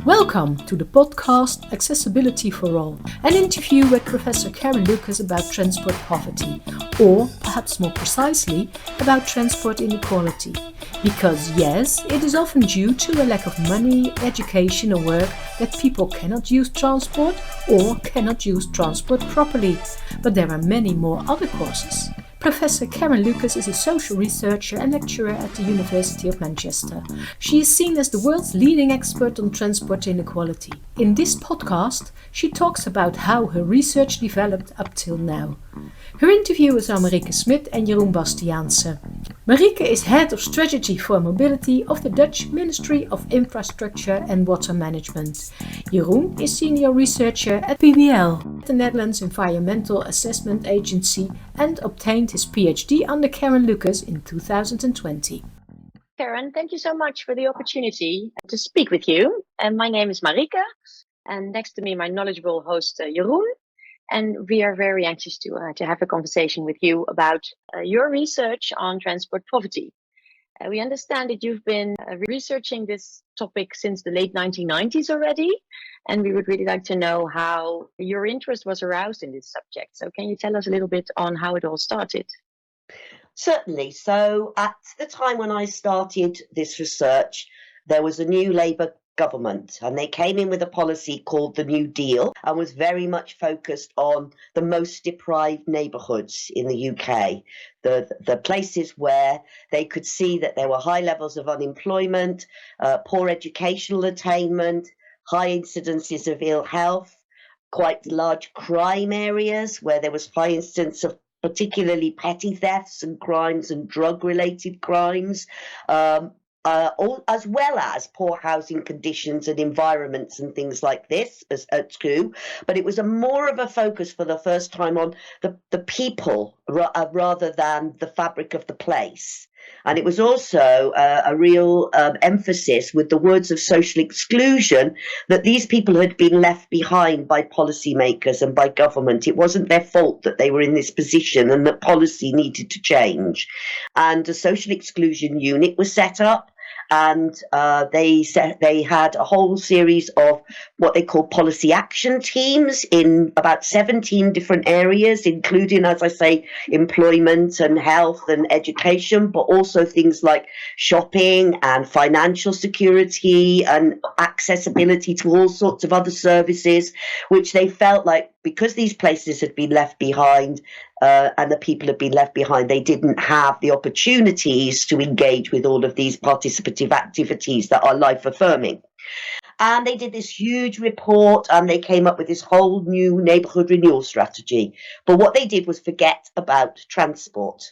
Welcome to the podcast Accessibility for All, an interview with Professor Karen Lucas about transport poverty, or perhaps more precisely, about transport inequality. Because yes, it is often due to a lack of money, education or work that people cannot use transport or cannot use transport properly. But there are many more other causes. Professor Karen Lucas is a social researcher and lecturer at the University of Manchester. She is seen as the world's leading expert on transport inequality. In this podcast, she talks about how her research developed up till now. Her interviewers are Marieke Smit and Jeroen Bastiaanse. Marieke is Head of Strategy for Mobility of the Dutch Ministry of Infrastructure and Water Management. Jeroen is Senior Researcher at PBL, the Netherlands Environmental Assessment Agency, and obtained his PhD under Karen Lucas in 2020. Karen, thank you so much for the opportunity to speak with you. And my name is Marieke, and next to me, my knowledgeable host, Jeroen. And we are very anxious to have a conversation with you about your research on transport poverty. We understand that you've been researching this topic since the late 1990s already, and we would really like to know how your interest was aroused in this subject. So can you tell us a little bit on how it all started? Certainly. So at the time when I started this research, there was a new Labour government, and they came in with a policy called the New Deal and was very much focused on the most deprived neighbourhoods in the UK, the places where they could see that there were high levels of unemployment, poor educational attainment, high incidences of ill health, quite large crime areas where there was high incidence of particularly petty thefts and crimes and drug-related crimes, as well as poor housing conditions and environments and things like this too. But it was more of a focus for the first time on the people rather than the fabric of the place. And it was also a real emphasis with the words of social exclusion that these people had been left behind by policymakers and by government. It wasn't their fault that they were in this position and that policy needed to change. And a social exclusion unit was set up. And they had a whole series of what they call policy action teams in about 17 different areas, including, as I say, employment and health and education, but also things like shopping and financial security and accessibility to all sorts of other services, which they felt like because these places had been left behind, and the people had been left behind, they didn't have the opportunities to engage with all of these participative activities that are life affirming. And they did this huge report and they came up with this whole new neighbourhood renewal strategy. But what they did was forget about transport.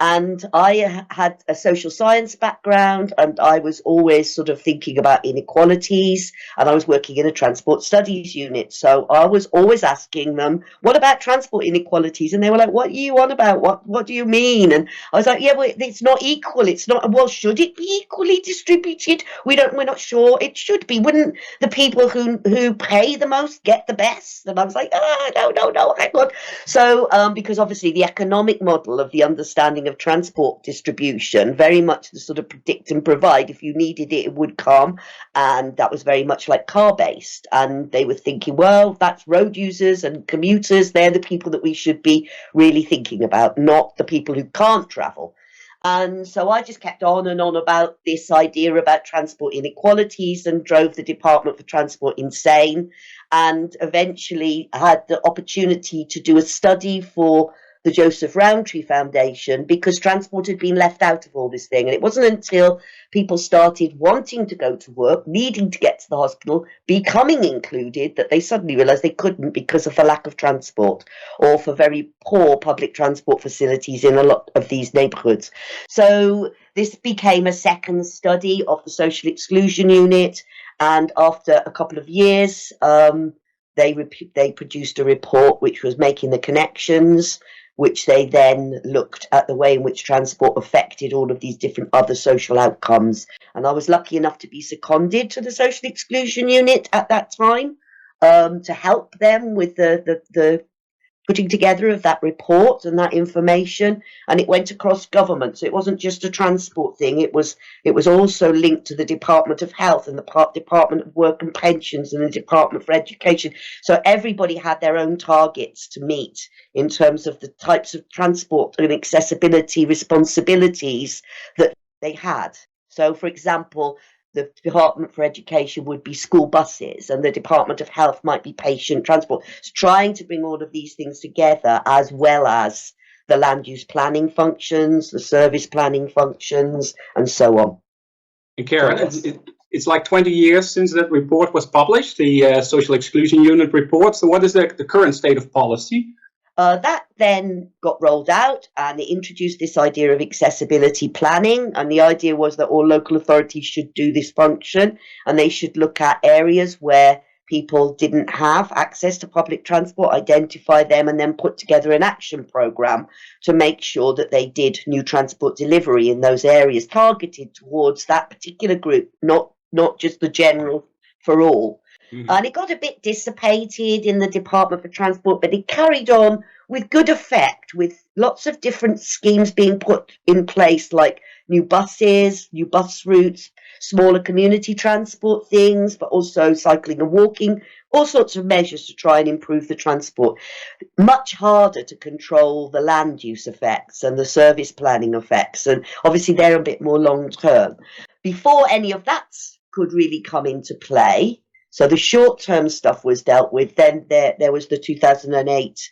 And I had a social science background and I was always sort of thinking about inequalities, and I was working in a transport studies unit. So I was always asking them, what about transport inequalities? And they were like, what are you on about? What do you mean? And I was like, yeah, well, it's not equal. It's not, well, should it be equally distributed? We're not sure it should be. Wouldn't the people who pay the most get the best? And I was like, no, hang on. So because obviously the economic model of the understanding of transport distribution, very much the sort of predict and provide, if you needed it, it would come, and that was very much like car based. And they were thinking, well, that's road users and commuters, they're the people that we should be really thinking about, not the people who can't travel. And so I just kept on and on about this idea about transport inequalities and drove the Department for Transport insane, and eventually had the opportunity to do a study for the Joseph Rowntree Foundation, because transport had been left out of all this thing. And it wasn't until people started wanting to go to work, needing to get to the hospital, becoming included, that they suddenly realised they couldn't because of the lack of transport or for very poor public transport facilities in a lot of these neighbourhoods. So this became a second study of the social exclusion unit. And after a couple of years, they produced a report which was making the connections, which they then looked at the way in which transport affected all of these different other social outcomes. And I was lucky enough to be seconded to the social exclusion unit at that time, to help them with the putting together of that report and that information, and it went across government. So it wasn't just a transport thing. It was also linked to the Department of Health and the Department of Work and Pensions and the Department for Education. So everybody had their own targets to meet in terms of the types of transport and accessibility responsibilities that they had. So, for example, the Department for Education would be school buses, and the Department of Health might be patient transport. So trying to bring all of these things together, as well as the land use planning functions, the service planning functions, and so on. And Karen, it's like 20 years since that report was published, the Social Exclusion Unit report. So what is the current state of policy? That then got rolled out, and it introduced this idea of accessibility planning. And the idea was that all local authorities should do this function, and they should look at areas where people didn't have access to public transport, identify them, and then put together an action program to make sure that they did new transport delivery in those areas, targeted towards that particular group, not just the general for all. Mm-hmm. And it got a bit dissipated in the Department for Transport, but it carried on with good effect, with lots of different schemes being put in place, like new buses, new bus routes, smaller community transport things, but also cycling and walking, all sorts of measures to try and improve the transport. Much harder to control the land use effects and the service planning effects, and obviously they're a bit more long term. Before any of that could really come into play, so the short-term stuff was dealt with. Then there was the 2008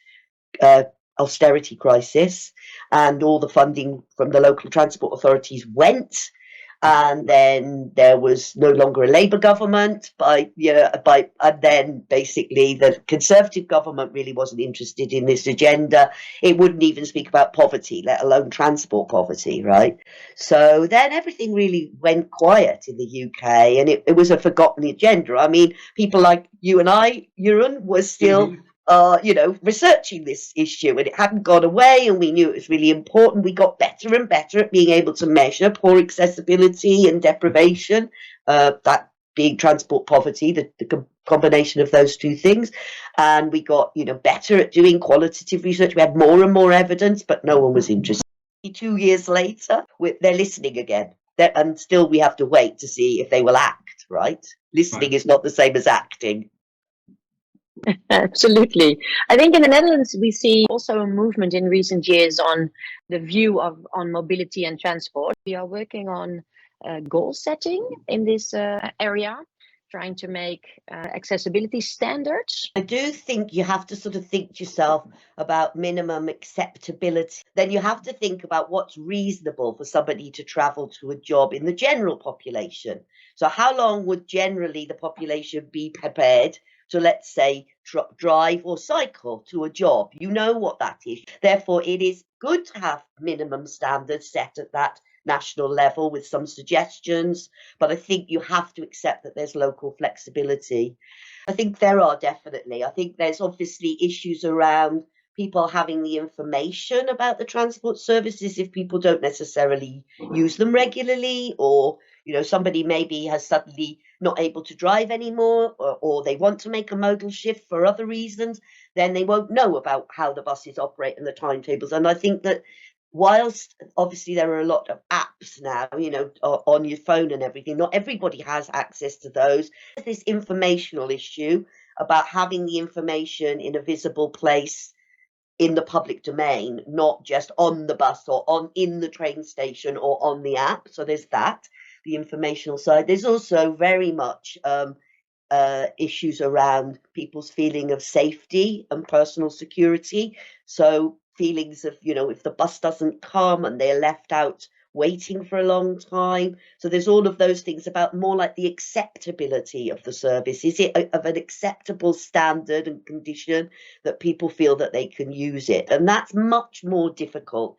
austerity crisis, and all the funding from the local transport authorities went. And then there was no longer a Labour government, and then basically the Conservative government really wasn't interested in this agenda. It wouldn't even speak about poverty, let alone transport poverty, right? So then everything really went quiet in the UK, and it was a forgotten agenda. I mean, people like you and I, Jeroen, were still researching this issue, and it hadn't gone away, and we knew it was really important. We got better and better at being able to measure poor accessibility and deprivation, that being transport poverty, the combination of those two things. And we got, better at doing qualitative research. We had more and more evidence, but no one was interested. 2 years later, they're listening again. And still we have to wait to see if they will act, right? Listening is not the same as acting. Absolutely. I think in the Netherlands, we see also a movement in recent years on the view on mobility and transport. We are working on goal setting in this area, trying to make accessibility standards. I do think you have to sort of think to yourself about minimum acceptability. Then you have to think about what's reasonable for somebody to travel to a job in the general population. So how long would generally the population be prepared to, let's say, drive or cycle to a job? You know what that is. Therefore, it is good to have minimum standards set at that national level with some suggestions, but I think you have to accept that there's local flexibility. I think there are definitely. I think there's obviously issues around people having the information about the transport services if people don't necessarily use them regularly, or somebody maybe has suddenly not able to drive anymore, or they want to make a modal shift for other reasons, then they won't know about how the buses operate and the timetables. And I think that whilst obviously there are a lot of apps now, on your phone and everything, not everybody has access to those. There's this informational issue about having the information in a visible place in the public domain, not just on the bus or in the train station or on the app. So there's that, the informational side. There's also very much issues around people's feeling of safety and personal security. So feelings of, if the bus doesn't come and they're left out waiting for a long time. So there's all of those things about more like the acceptability of the service. Is it of an acceptable standard and condition that people feel that they can use it? And that's much more difficult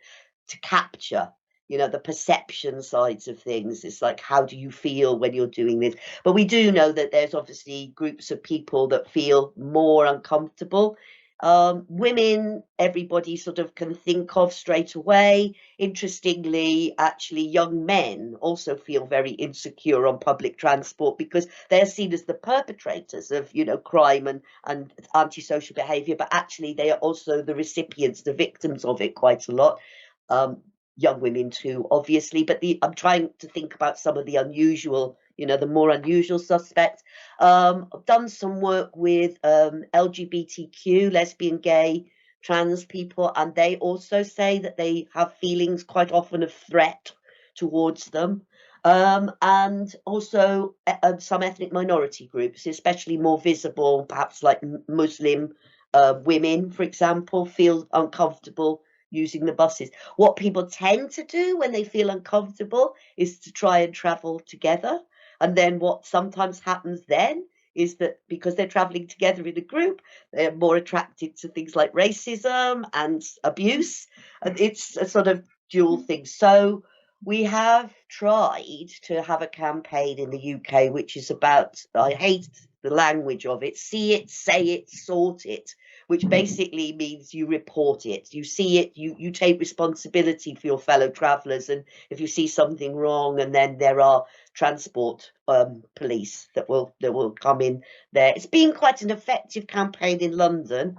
to capture. The perception sides of things. It's like, how do you feel when you're doing this? But we do know that there's obviously groups of people that feel more uncomfortable Women, everybody sort of can think of straight away. Interestingly, actually, young men also feel very insecure on public transport because they're seen as the perpetrators of, crime and antisocial behaviour, but actually they are also the recipients, the victims of it quite a lot. Young women too, obviously, but I'm trying to think about some of the unusual, the more unusual suspects. I've done some work with LGBTQ, lesbian, gay, trans people, and they also say that they have feelings quite often of threat towards them. And also some ethnic minority groups, especially more visible, perhaps like Muslim women, for example, feel uncomfortable using the buses. What people tend to do when they feel uncomfortable is to try and travel together. And then what sometimes happens then is that because they're traveling together in a group, they're more attracted to things like racism and abuse. And it's a sort of dual thing. So we have tried to have a campaign in the UK, which is about, I hate the language of it, see it, say it, sort it, which basically means you report it. You see it, you take responsibility for your fellow travellers. And if you see something wrong, and then there are transport police that will come in there. It's been quite an effective campaign in London.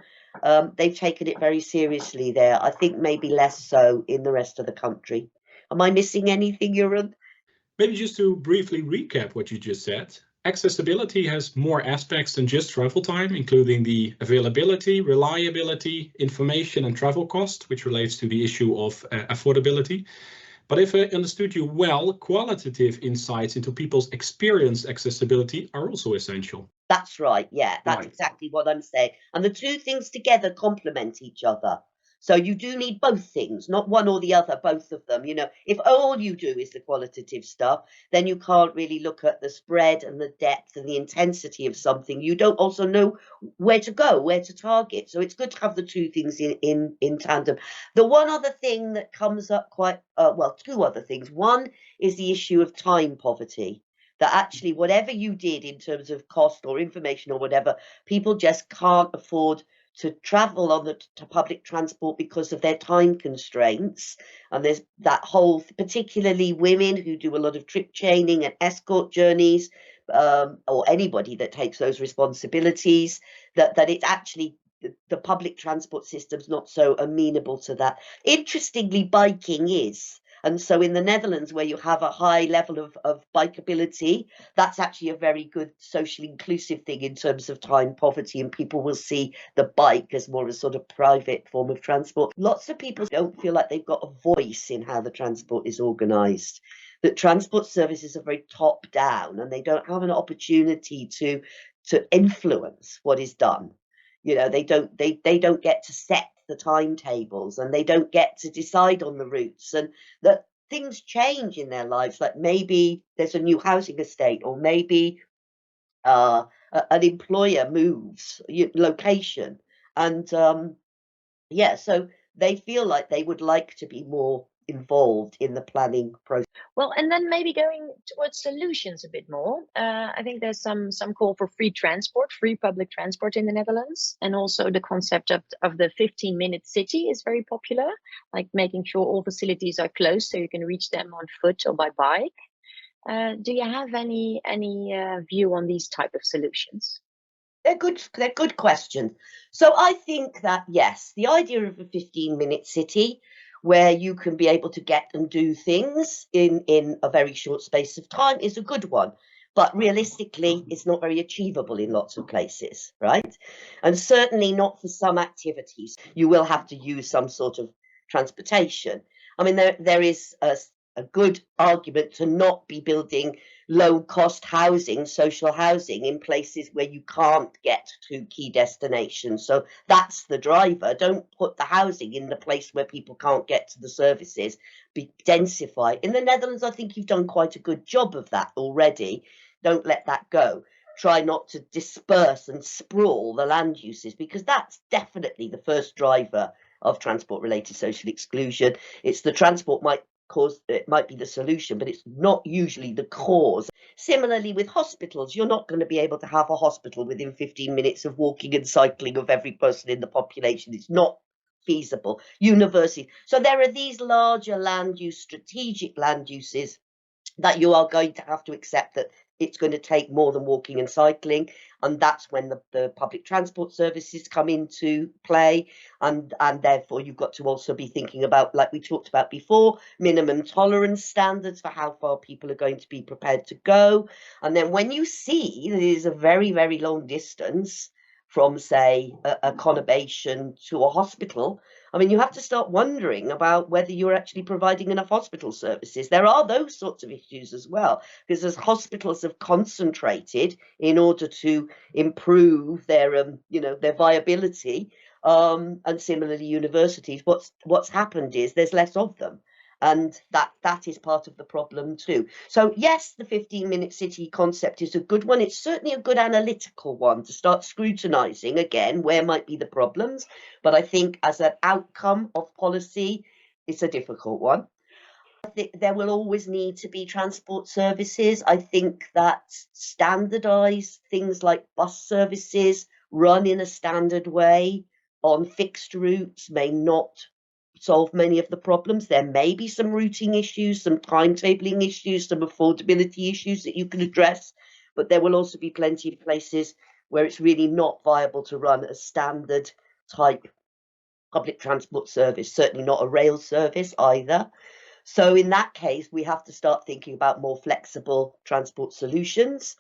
They've taken it very seriously there. I think maybe less so in the rest of the country. Am I missing anything, Jeroen? Maybe just to briefly recap what you just said, accessibility has more aspects than just travel time, including the availability, reliability, information and travel cost, which relates to the issue of affordability. But if I understood you well, qualitative insights into people's experienced accessibility are also essential. That's right. Yeah, that's exactly what I'm saying. And the two things together complement each other. So you do need both things, not one or the other, both of them. If all you do is the qualitative stuff, then you can't really look at the spread and the depth and the intensity of something. You don't also know where to go, where to target. So it's good to have the two things in tandem. The one other thing that comes up two other things. One is the issue of time poverty. That actually, whatever you did in terms of cost or information or whatever, people just can't afford to travel on to public transport because of their time constraints. And there's that whole, particularly women who do a lot of trip chaining and escort journeys, or anybody that takes those responsibilities, that it's actually the public transport system's not so amenable to that. Interestingly, biking is. And so in the Netherlands, where you have a high level of bikeability, that's actually a very good socially inclusive thing in terms of time poverty, and people will see the bike as more of a sort of private form of transport. Lots of people don't feel like they've got a voice in how the transport is organised, that transport services are very top down and they don't have an opportunity to influence what is done. They don't get to set the timetables, and they don't get to decide on the routes, and that things change in their lives. Like maybe there's a new housing estate, or maybe an employer moves location, and so they feel like they would like to be more involved in the planning process. Well, and then maybe going towards solutions a bit more. I think there's some call for free transport, free public transport in the Netherlands, and also the concept of the 15-minute city is very popular, like making sure all facilities are close so you can reach them on foot or by bike. Do you have any view on these type of solutions? They're good questions. So I think that, yes, the idea of a 15-minute city where you can be able to get and do things in a very short space of time is a good one. But realistically, it's not very achievable in lots of places, right? And certainly not for some activities. You will have to use some sort of transportation. I mean, there is a good argument to not be building low-cost housing, social housing, in places where you can't get to key destinations. So that's the driver. Don't put the housing in the place where people can't get to the services. Be densified. In the Netherlands, I think you've done quite a good job of that already. Don't let that go. Try not to disperse and sprawl the land uses, because that's definitely the first driver of transport-related social exclusion. It's the transport might be the solution, but it's not usually the cause. Similarly with hospitals, you're not going to be able to have a hospital within 15 minutes of walking and cycling of every person in the population. It's not feasible. University. So there are these larger land use, strategic land uses that you are going to have to accept that it's going to take more than walking and cycling, and that's when the public transport services come into play, and therefore you've got to also be thinking about, like we talked about before, minimum tolerance standards for how far people are going to be prepared to go. And then when you see that it is a very, very long distance from, say, a conurbation to a hospital, I mean, you have to start wondering about whether you're actually providing enough hospital services. There are those sorts of issues as well, because as hospitals have concentrated in order to improve their, their viability, and similarly universities, what's happened is there's less of them. And that is part of the problem too. So yes, the 15-minute city concept is a good one. It's certainly a good analytical one to start scrutinizing again where might be the problems. But I think as an outcome of policy, it's a difficult one. I think there will always need to be transport services. I think that standardized things like bus services run in a standard way on fixed routes may not solve many of the problems. There may be some routing issues, some timetabling issues, some affordability issues that you can address, but there will also be plenty of places where it's really not viable to run a standard type public transport service, certainly not a rail service either. So in that case, we have to start thinking about more flexible transport solutions.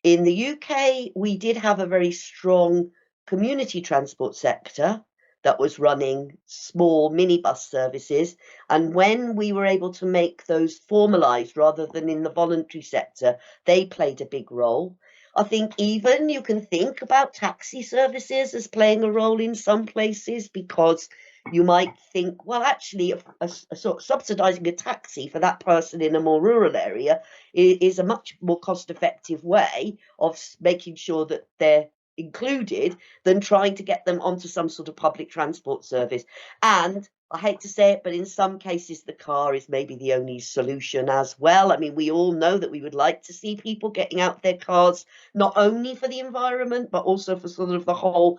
In the UK, we did have a very strong community transport sector that was running small minibus services. And when we were able to make those formalised rather than in the voluntary sector, they played a big role. I think even you can think about taxi services as playing a role in some places, because you might think, well, actually, a sort of subsidising a taxi for that person in a more rural area is a much more cost-effective way of making sure that they're included than trying to get them onto some sort of public transport service. And I hate to say it, but in some cases, the car is maybe the only solution as well. I mean, we all know that we would like to see people getting out their cars, not only for the environment, but also for sort of the whole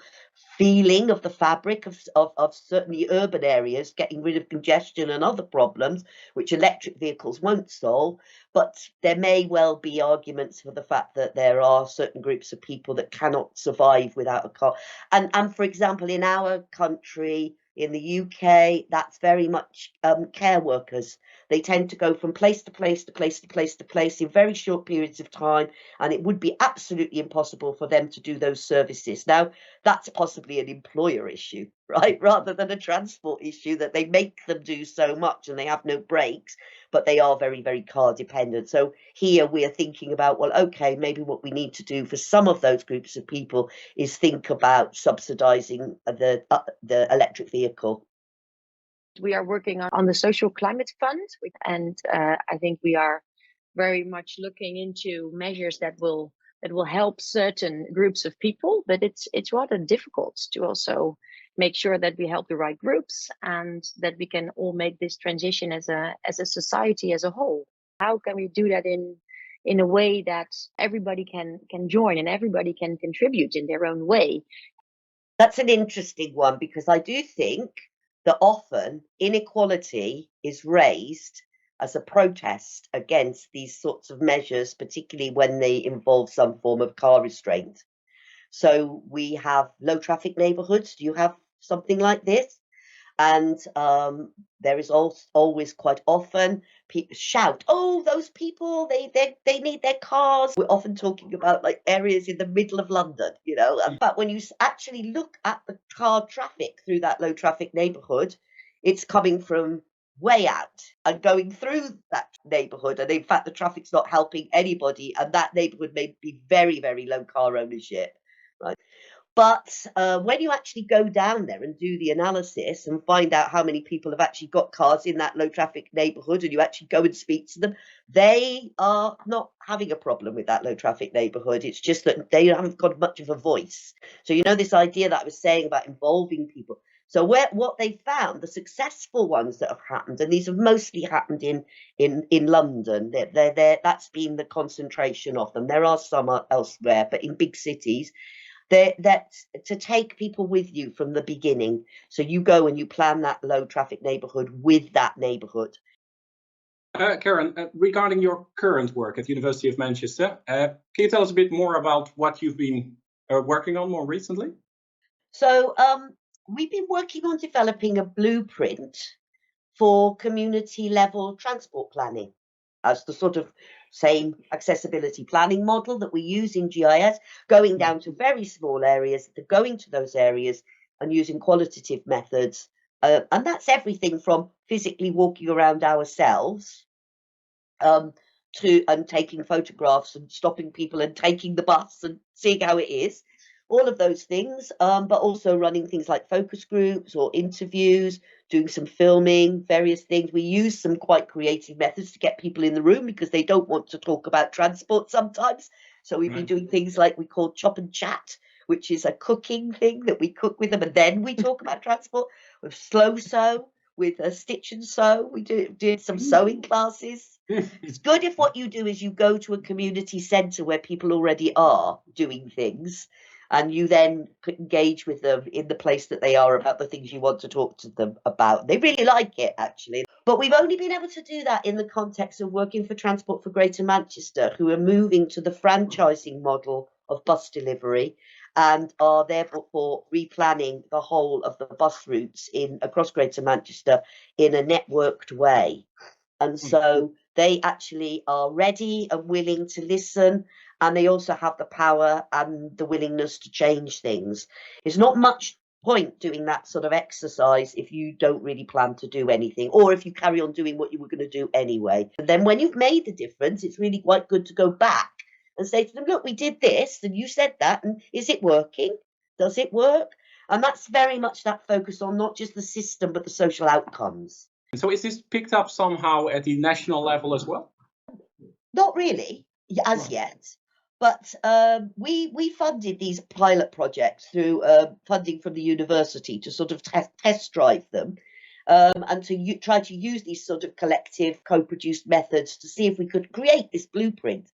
feeling of the fabric of certainly urban areas, getting rid of congestion and other problems, which electric vehicles won't solve. But there may well be arguments for the fact that there are certain groups of people that cannot survive without a car. And for example, in our country, in the UK, that's very much care workers. They tend to go from place to place to place to place to place in very short periods of time, and it would be absolutely impossible for them to do those services. Now, that's possibly an employer issue, right, rather than a transport issue, that they make them do so much and they have no breaks, but they are very, very car dependent. So here we are thinking about, well, okay, maybe what we need to do for some of those groups of people is think about subsidising the electric vehicle. We are working on the Social Climate Fund, and I think we are very much looking into measures that will help certain groups of people, but it's rather difficult to also make sure that we help the right groups and that we can all make this transition as a society as a whole. How can we do that in a way that everybody can join and everybody can contribute in their own way? That's an interesting one, because I do think that often inequality is raised as a protest against these sorts of measures, particularly when they involve some form of car restraint. So we have low traffic neighbourhoods. Do you have something like this? And there is always quite often people shout, "Oh, those people, they need their cars." We're often talking about like areas in the middle of London, But when you actually look at the car traffic through that low traffic neighbourhood, it's coming from way out and going through that neighbourhood. And in fact, the traffic's not helping anybody. And that neighbourhood may be very, very low car ownership, right? But when you actually go down there and do the analysis and find out how many people have actually got cars in that low traffic neighbourhood, and you actually go and speak to them, they are not having a problem with that low traffic neighbourhood. It's just that they haven't got much of a voice. So, this idea that I was saying about involving people. So what they found, the successful ones that have happened, and these have mostly happened in London. That's been the concentration of them. There are some elsewhere, but in big cities, that to take people with you from the beginning. So you go and you plan that low traffic neighbourhood with that neighbourhood. Karen, regarding your current work at the University of Manchester, can you tell us a bit more about what you've been working on more recently? So we've been working on developing a blueprint for community level transport planning as the sort of same accessibility planning model that we use in GIS, going down to very small areas, going to those areas and using qualitative methods. And that's everything from physically walking around ourselves to taking photographs and stopping people and taking the bus and seeing how it is. All of those things, but also running things like focus groups or interviews, doing some filming, various things. We use some quite creative methods to get people in the room because they don't want to talk about transport sometimes. So we've been doing things like we call chop and chat, which is a cooking thing that we cook with them and then we talk about transport. With slow sew, with a stitch and sew. We did some sewing classes. It's good if what you do is you go to a community centre where people already are doing things, and you then engage with them in the place that they are about the things you want to talk to them about. They really like it, actually. But we've only been able to do that in the context of working for Transport for Greater Manchester, who are moving to the franchising model of bus delivery and are therefore replanning the whole of the bus routes across Greater Manchester in a networked way. And so they actually are ready and willing to listen, and they also have the power and the willingness to change things. It's not much point doing that sort of exercise if you don't really plan to do anything, or if you carry on doing what you were going to do anyway. And then when you've made the difference, it's really quite good to go back and say to them, look, we did this and you said that, and is it working? Does it work? And that's very much that focus on not just the system, but the social outcomes. So is this picked up somehow at the national level as well? Not really, as yet. But we funded these pilot projects through funding from the university to sort of test drive them and to try to use these sort of collective co-produced methods to see if we could create this blueprint,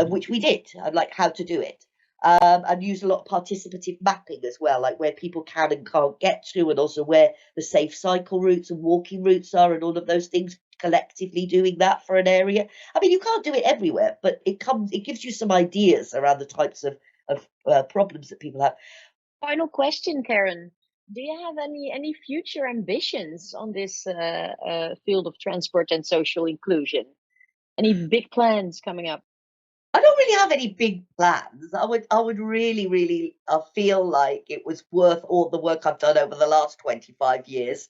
which we did, like how to do it. And use a lot of participative mapping as well, like where people can and can't get to, and also where the safe cycle routes and walking routes are, and all of those things, collectively doing that for an area. I mean, you can't do it everywhere, but it gives you some ideas around the types of problems that people have. Final question, Karen. Do you have any future ambitions on this field of transport and social inclusion? Any big plans coming up? I don't really have any big plans. I would really feel like it was worth all the work I've done over the last 25 years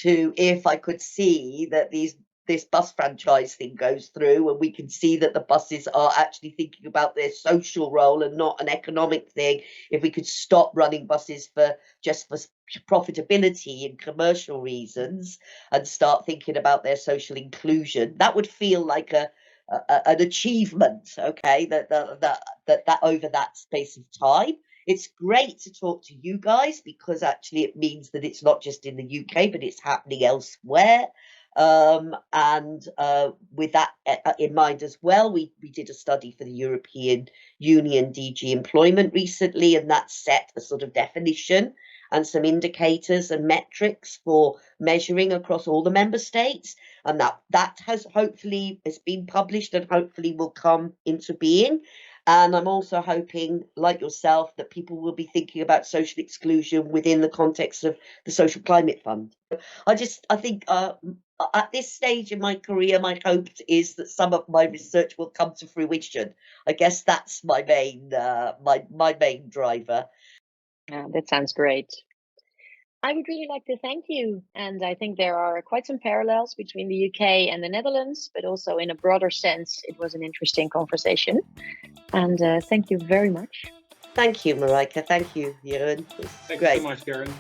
if I could see that this bus franchise thing goes through and we can see that the buses are actually thinking about their social role and not an economic thing. If we could stop running buses for profitability and commercial reasons and start thinking about their social inclusion, that would feel like an achievement, okay, that over that space of time. It's great to talk to you guys because actually it means that it's not just in the UK, but it's happening elsewhere. And with that in mind as well, we did a study for the European Union DG Employment recently, and that set a sort of definition and some indicators and metrics for measuring across all the member states. And that has been published and hopefully will come into being. And I'm also hoping, like yourself, that people will be thinking about social exclusion within the context of the Social Climate Fund. I think at this stage in my career, my hope is that some of my research will come to fruition. I guess that's my main my main driver. That sounds great. I would really like to thank you. And I think there are quite some parallels between the UK and the Netherlands, but also in a broader sense, it was an interesting conversation. And thank you very much. Thank you, Marijke. Thank you, Jeroen. Thank you so much, Karen.